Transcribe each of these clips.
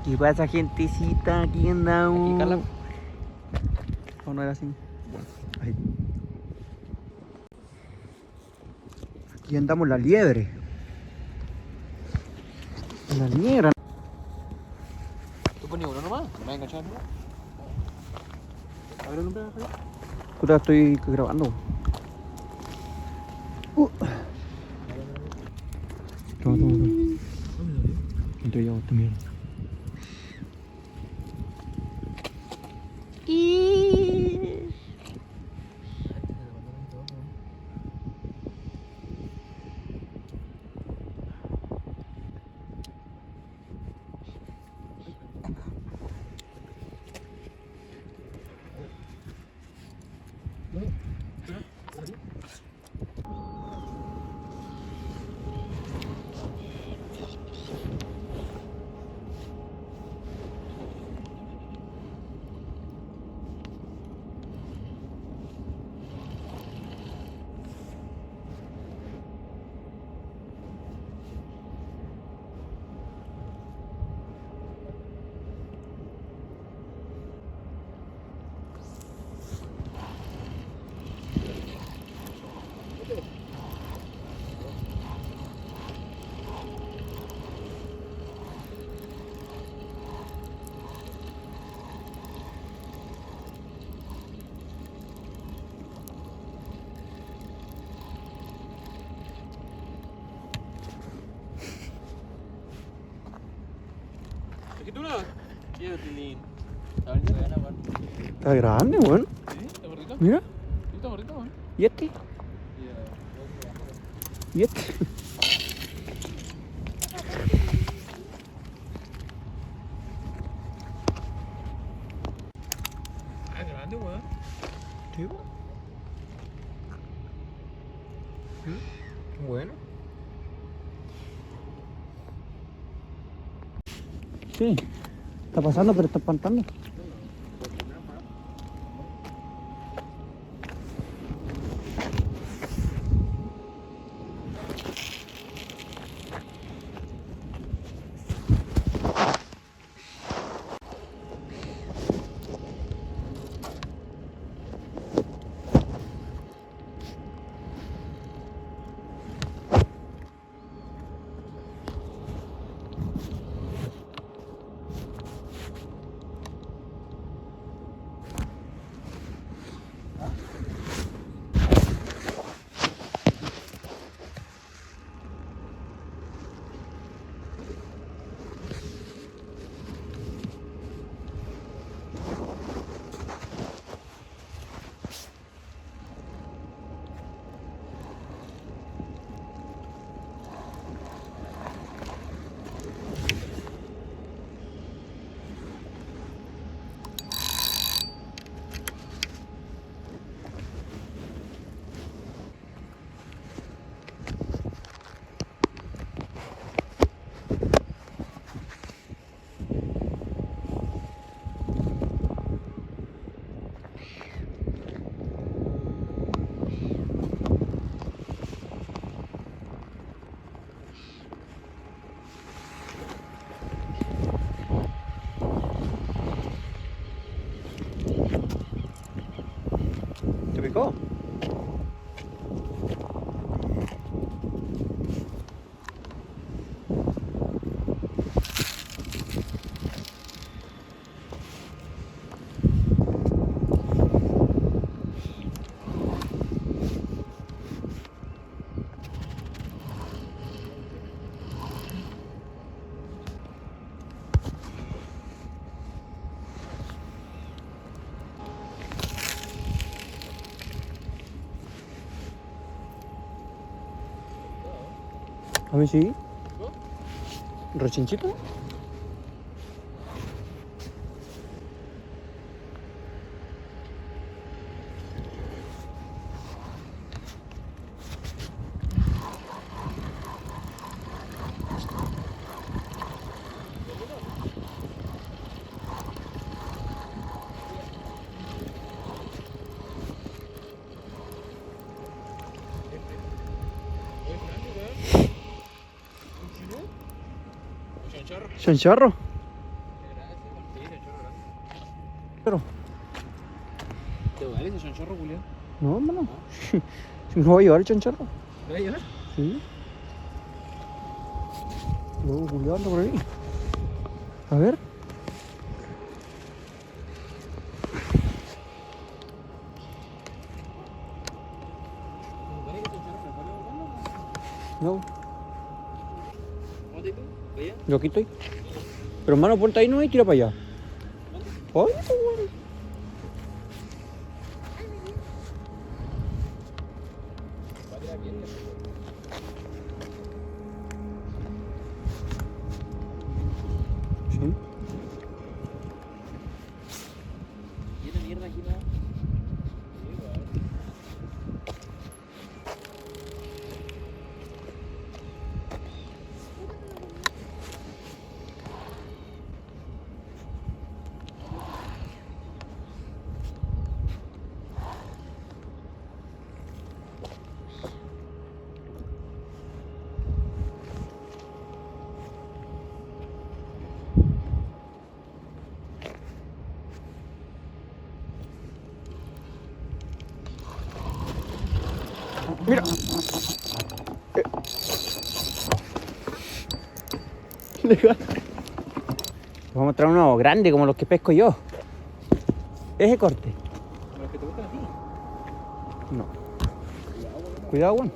¿Qué pasa, gentecita? Aquí andamos. Aquí, Carla. ¿O no era así? Ahí. Aquí andamos la liebre. La liebre. ¿Tú ponías uno nomás? ¿Me vas a enganchar uno? A ver, ¿no? Puta, estoy grabando. Toma, toma, toma. Entre yo también. ¿Aquí tú no? Quiero tilín. Está grande, weón. ¿Sí? ¿Está gordito? Mira. Sí, está gordito, weón. ¿Y este? ¿Y este? Ah, grande, weón. Sí, weón. Bueno. Sí. Está pasando, pero está espantando. ¿Te picó? A ver si. ¿Rechinchito? Chancharro. ¿Chancharro? Pero, ¿Te vale ese chanchorro, Julián? no, hermano. Si me lo voy a llevar el chanchorro. ¿Me va a llevar? Sí. Luego Julio anda por ahí. A ver. No, ¿Dónde tú? ¿Allá? yo aquí estoy. Pero hermano, ponte ahí no y tira para allá. Ay, qué bueno. Va a tirar bien. Sí. ¿Tiene mierda aquí, no? Mira. Legal. Vamos a traer uno grande como los que pesco yo. Ese corte. ¿Los que te gustan a ti? No. Cuidado, weón.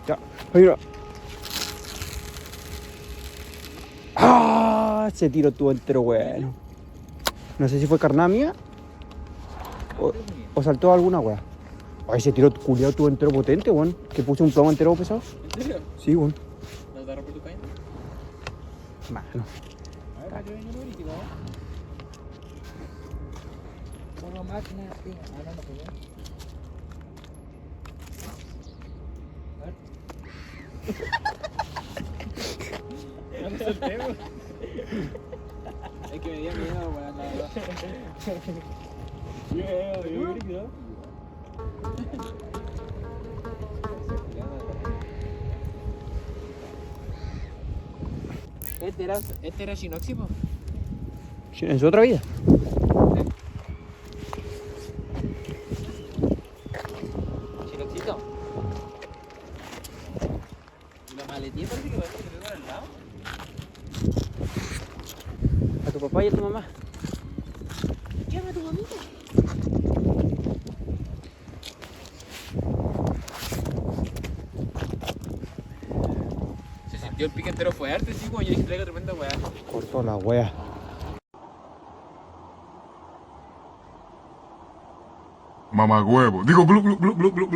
Ya. Ay, mira. ¡Ah! Se tiró todo entero, bueno. No sé si fue carnada mía o saltó alguna weá. Ay, se tiró culiado todo entero potente, weón. Que puse un plomo entero pesado. ¿En serio? Sí, weón. ¿Nos da por tu caña? Mano. A ver, para que venga el ¿no? Una máquina, sí. Ahora no puedo. A ver. No me soltemos. Es que me dio miedo, weón, la verdad. Yo. Este era Shinoxi, po. En su otra vida. Chinoxito. Y la maletilla parece que va a tener al lado. A tu papá y a tu mamá. Llama a tu mamita. Se sintió el pique entero fuerte, sí, como yo dije, traigo tremenda weá. Cortó la wea. Mamagüevo. Digo, glu, glu, glu, glu, glu, glu.